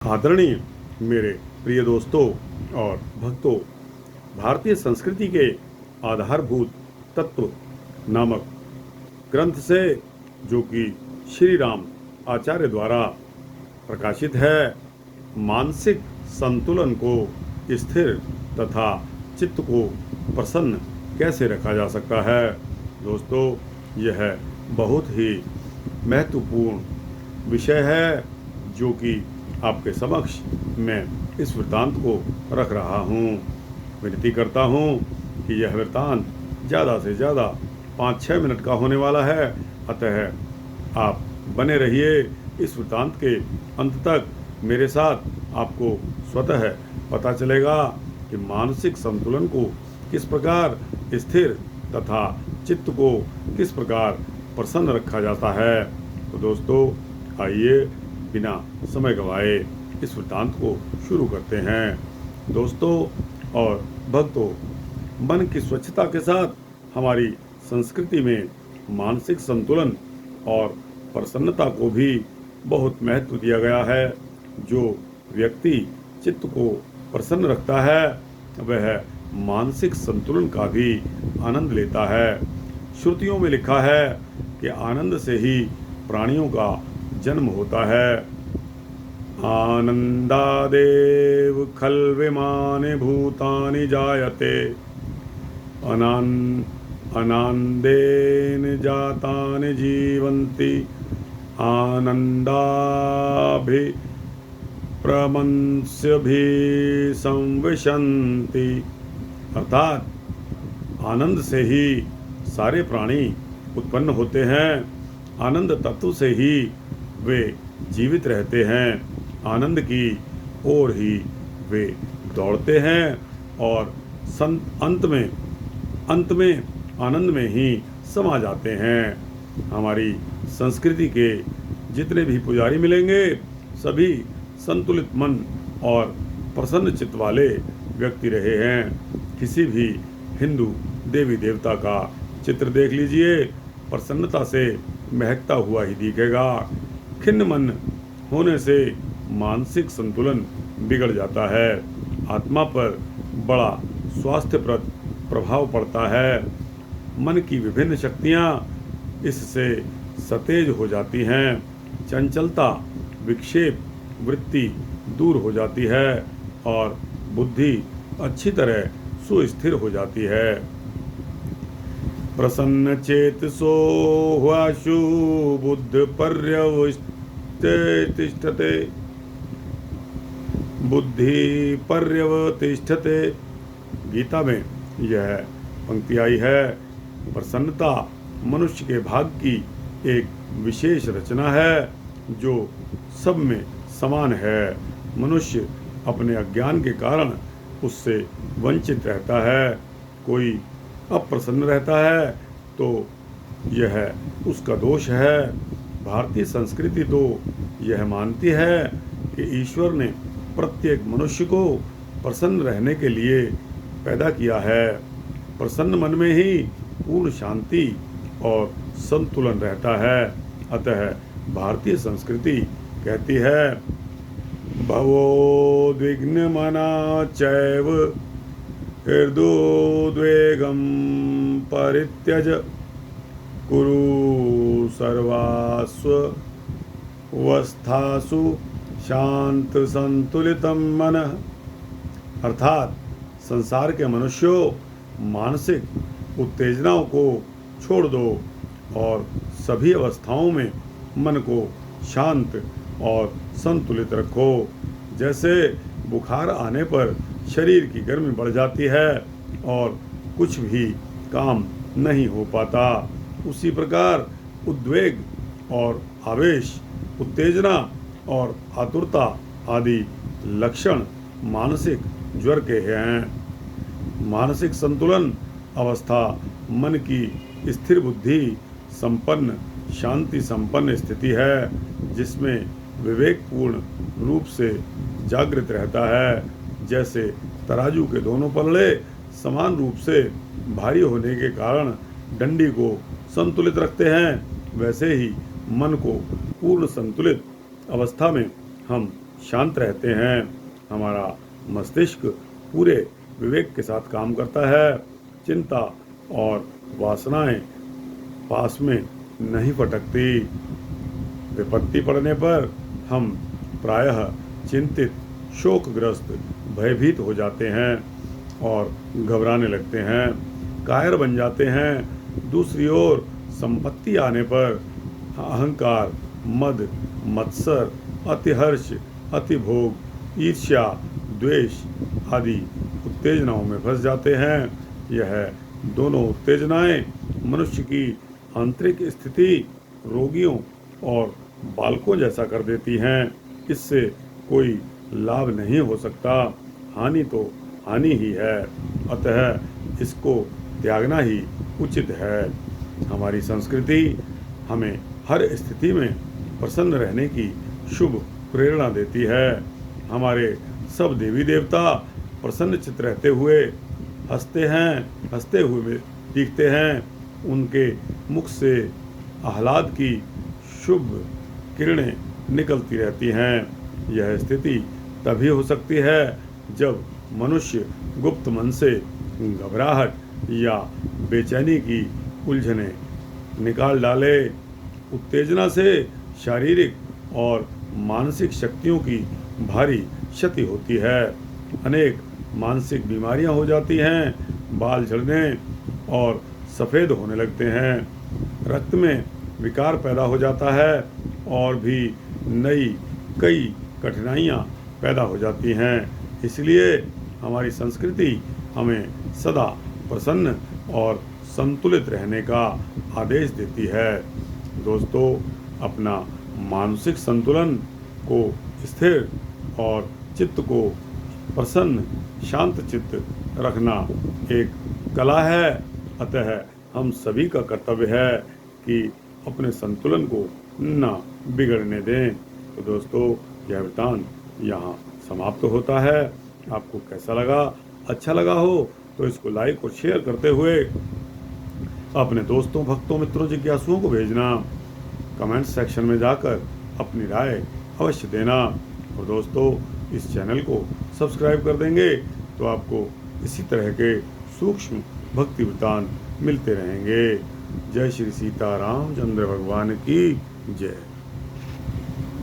आदरणीय मेरे प्रिय दोस्तों और भक्तों, भारतीय संस्कृति के आधारभूत तत्व नामक ग्रंथ से, जो कि श्री राम आचार्य द्वारा प्रकाशित है, मानसिक संतुलन को स्थिर तथा चित्त को प्रसन्न कैसे रखा जा सकता है। दोस्तों, यह बहुत ही महत्वपूर्ण विषय है जो कि आपके समक्ष मैं इस वृत्तांत को रख रहा हूँ। विनती करता हूँ कि यह वृत्तांत ज़्यादा से ज़्यादा 5-6 मिनट का होने वाला है, अतः आप बने रहिए इस वृत्तांत के अंत तक। मेरे साथ आपको स्वतः पता चलेगा कि मानसिक संतुलन को किस प्रकार स्थिर तथा चित्त को किस प्रकार प्रसन्न रखा जाता है। तो दोस्तों, आइए बिना समय गंवाए इस वृत्तांत को शुरू करते हैं। दोस्तों और भक्तों, मन की स्वच्छता के साथ हमारी संस्कृति में मानसिक संतुलन और प्रसन्नता को भी बहुत महत्व दिया गया है। जो व्यक्ति चित्त को प्रसन्न रखता है वह मानसिक संतुलन का भी आनंद लेता है। श्रुतियों में लिखा है कि आनंद से ही प्राणियों का जन्म होता है। आनंदादेव खल्विमानि भूतानि जायते आनंदेन जातानि जीवन्ति आनंदाभि प्रमंस्यभि संविशन्ति। अर्थात आनंद से ही सारे प्राणी उत्पन्न होते हैं, आनंद तत्व से ही वे जीवित रहते हैं, आनंद की ओर ही वे दौड़ते हैं और अंत में आनंद में ही समा जाते हैं। हमारी संस्कृति के जितने भी पुजारी मिलेंगे सभी संतुलित मन और प्रसन्न चित्त वाले व्यक्ति रहे हैं। किसी भी हिंदू देवी देवता का चित्र देख लीजिए, प्रसन्नता से महकता हुआ ही दिखेगा। खिन्न मन होने से मानसिक संतुलन बिगड़ जाता है, आत्मा पर बड़ा स्वास्थ्यप्रद प्रभाव पड़ता है। मन की विभिन्न शक्तियाँ इससे सतेज हो जाती हैं, चंचलता विक्षेप वृत्ति दूर हो जाती है और बुद्धि अच्छी तरह सुस्थिर हो जाती है। प्रसन्न चेतसो ह्वाशु बुद्ध पर्यवतिष्ठते बुद्धि पर्यवतिष्ठते। गीता में यह पंक्ति आई है। प्रसन्नता मनुष्य के भाग्य की एक विशेष रचना है जो सब में समान है। मनुष्य अपने अज्ञान के कारण उससे वंचित रहता है। कोई अप्रसन्न रहता है तो यह उसका दोष है। भारतीय संस्कृति तो यह मानती है कि ईश्वर ने प्रत्येक मनुष्य को प्रसन्न रहने के लिए पैदा किया है। प्रसन्न मन में ही पूर्ण शांति और संतुलन रहता है। अतः भारतीय संस्कृति कहती है, भवोद्विग्नमना चैव हृदोद्वेगं परित्यज कुरु सर्वास्वस्थासु शांत संतुलितं मनः। अर्थात संसार के मनुष्यों, मानसिक उत्तेजनाओं को छोड़ दो और सभी अवस्थाओं में मन को शांत और संतुलित रखो। जैसे बुखार आने पर शरीर की गर्मी बढ़ जाती है और कुछ भी काम नहीं हो पाता, उसी प्रकार उद्वेग और आवेश, उत्तेजना और आतुरता आदि लक्षण मानसिक ज्वर के हैं। मानसिक संतुलन अवस्था मन की स्थिर बुद्धि संपन्न शांति संपन्न स्थिति है, जिसमें विवेकपूर्ण रूप से जागृत रहता है। जैसे तराजू के दोनों पल्ले समान रूप से भारी होने के कारण डंडी को संतुलित रखते हैं, वैसे ही मन को पूर्ण संतुलित अवस्था में हम शांत रहते हैं। हमारा मस्तिष्क पूरे विवेक के साथ काम करता है। चिंता और वासनाएं पास में नहीं फटकती। विपत्ति पड़ने पर हम प्रायः चिंतित, शोकग्रस्त, भयभीत हो जाते हैं और घबराने लगते हैं, कायर बन जाते हैं। दूसरी ओर संपत्ति आने पर अहंकार, मद, मत्सर, अतिहर्ष, अतिभोग, ईर्ष्या, द्वेष आदि उत्तेजनाओं में फंस जाते हैं। यह दोनों उत्तेजनाएं मनुष्य की आंतरिक स्थिति रोगियों और बालकों जैसा कर देती हैं। इससे कोई लाभ नहीं हो सकता, हानि तो हानि ही है। अतः इसको त्यागना ही उचित है। हमारी संस्कृति हमें हर स्थिति में प्रसन्न रहने की शुभ प्रेरणा देती है। हमारे सब देवी देवता प्रसन्नचित्त रहते हुए हंसते हुए दिखते हैं। उनके मुख से आह्लाद की शुभ किरणें निकलती रहती हैं। यह स्थिति तभी हो सकती है जब मनुष्य गुप्त मन से घबराहट या बेचैनी की उलझने निकाल डाले। उत्तेजना से शारीरिक और मानसिक शक्तियों की भारी क्षति होती है। अनेक मानसिक बीमारियां हो जाती हैं, बाल झड़ने और सफ़ेद होने लगते हैं, रक्त में विकार पैदा हो जाता है और भी कई कठिनाइयां पैदा हो जाती हैं। इसलिए हमारी संस्कृति हमें सदा प्रसन्न और संतुलित रहने का आदेश देती है। दोस्तों, अपना मानसिक संतुलन को स्थिर और चित्त को प्रसन्न, शांत चित्त रखना एक कला है। अतः हम सभी का कर्तव्य है कि अपने संतुलन को ना बिगड़ने दें। तो दोस्तों, यह वृत्तांत यहाँ समाप्त होता है। आपको कैसा लगा? अच्छा लगा हो तो इसको लाइक और शेयर करते हुए अपने दोस्तों, भक्तों, मित्रों, जिज्ञासुओं को भेजना। कमेंट सेक्शन में जाकर अपनी राय अवश्य देना। और दोस्तों, इस चैनल को सब्सक्राइब कर देंगे तो आपको इसी तरह के सूक्ष्म भक्ति वृत्तांत मिलते रहेंगे। जय श्री सीताराम चंद्र भगवान की जय।